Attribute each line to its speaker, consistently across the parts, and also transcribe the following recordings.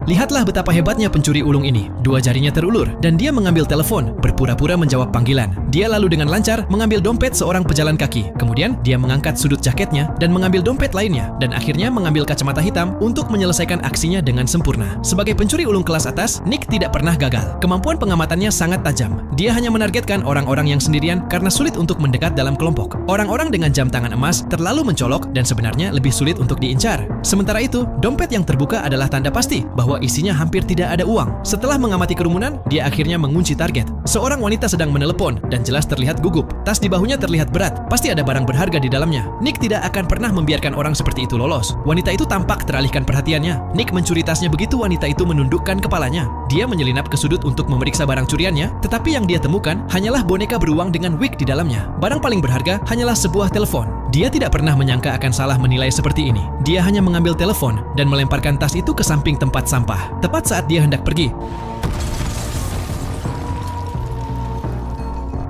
Speaker 1: Lihatlah betapa hebatnya pencuri ulung ini. Dua jarinya terulur dan dia mengambil telepon, berpura-pura menjawab panggilan. Dia lalu dengan lancar mengambil dompet seorang pejalan kaki. Kemudian dia mengangkat sudut jaketnya dan mengambil dompet lainnya dan akhirnya mengambil kacamata hitam untuk menyelesaikan aksinya dengan sempurna. Sebagai pencuri ulung kelas atas, Nick tidak pernah gagal. Kemampuan pengamatannya sangat tajam. Dia hanya menargetkan orang-orang yang sendirian karena sulit untuk mendekat dalam kelompok. Orang-orang dengan jam tangan emas terlalu mencolok dan sebenarnya lebih sulit untuk diincar. Sementara itu, dompet yang terbuka adalah tanda pasti bahwa isinya hampir tidak ada uang. Setelah mengamati kerumunan, dia akhirnya mengunci target. Seorang wanita sedang menelepon dan jelas terlihat gugup. Tas di bahunya terlihat berat. Pasti ada barang berharga di dalamnya. Nick tidak akan pernah membiarkan orang seperti itu lolos. Wanita itu tampak teralihkan perhatiannya. Nick mencuri tasnya begitu wanita itu menundukkan kepalanya. Dia menyelinap ke sudut untuk memeriksa barang curiannya, tetapi yang dia temukan hanyalah boneka beruang dengan wig di dalamnya. Barang paling berharga hanyalah sebuah telepon. Dia tidak pernah menyangka akan salah menilai seperti ini. Dia hanya mengambil telepon dan melemparkan tas itu ke samping tempat sampah. Tepat saat dia hendak pergi,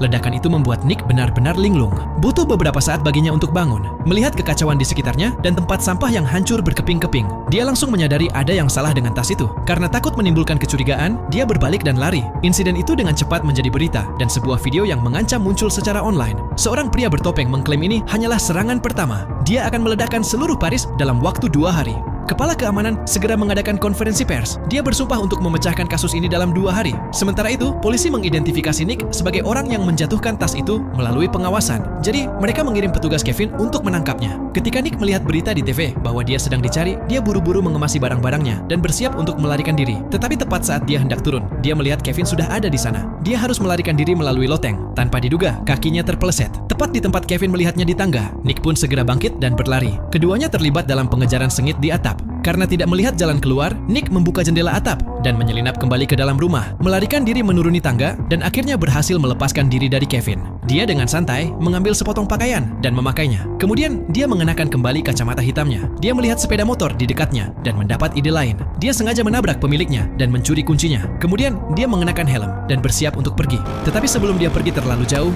Speaker 1: ledakan itu membuat Nick benar-benar linglung. Butuh beberapa saat baginya untuk bangun, melihat kekacauan di sekitarnya dan tempat sampah yang hancur berkeping-keping. Dia langsung menyadari ada yang salah dengan tas itu. Karena takut menimbulkan kecurigaan, dia berbalik dan lari. Insiden itu dengan cepat menjadi berita dan sebuah video yang mengancam muncul secara online. Seorang pria bertopeng mengklaim ini hanyalah serangan pertama. Dia akan meledakkan seluruh Paris dalam waktu 2 hari. Kepala keamanan segera mengadakan konferensi pers. Dia bersumpah untuk memecahkan kasus ini dalam 2 hari. Sementara itu, polisi mengidentifikasi Nick sebagai orang yang menjatuhkan tas itu melalui pengawasan. Jadi, mereka mengirim petugas Kevin untuk menangkapnya. Ketika Nick melihat berita di TV bahwa dia sedang dicari, dia buru-buru mengemasi barang-barangnya dan bersiap untuk melarikan diri. Tetapi tepat saat dia hendak turun, dia melihat Kevin sudah ada di sana. Dia harus melarikan diri melalui loteng. Tanpa diduga, kakinya terpeleset. Tepat di tempat Kevin melihatnya di tangga, Nick pun segera bangkit dan berlari. Keduanya terlibat dalam pengejaran sengit di atap. Karena tidak melihat jalan keluar, Nick membuka jendela atap dan menyelinap kembali ke dalam rumah, melarikan diri menuruni tangga, dan akhirnya berhasil melepaskan diri dari Kevin. Dia dengan santai mengambil sepotong pakaian dan memakainya. Kemudian, dia mengenakan kembali kacamata hitamnya. Dia melihat sepeda motor di dekatnya dan mendapat ide lain. Dia sengaja menabrak pemiliknya dan mencuri kuncinya. Kemudian, dia mengenakan helm dan bersiap untuk pergi. Tetapi sebelum dia pergi terlalu jauh,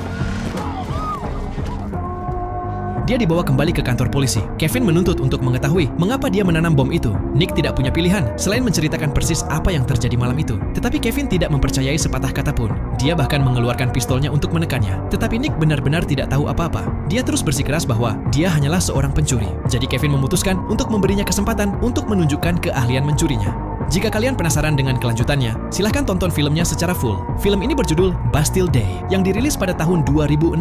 Speaker 1: dia dibawa kembali ke kantor polisi. Kevin menuntut untuk mengetahui mengapa dia menanam bom itu. Nick tidak punya pilihan selain menceritakan persis apa yang terjadi malam itu. Tetapi Kevin tidak mempercayai sepatah kata pun. Dia bahkan mengeluarkan pistolnya untuk menekannya. Tetapi Nick benar-benar tidak tahu apa-apa. Dia terus bersikeras bahwa dia hanyalah seorang pencuri. Jadi Kevin memutuskan untuk memberinya kesempatan untuk menunjukkan keahlian mencurinya. Jika kalian penasaran dengan kelanjutannya, silahkan tonton filmnya secara full. Film ini berjudul Bastille Day yang dirilis pada tahun 2016.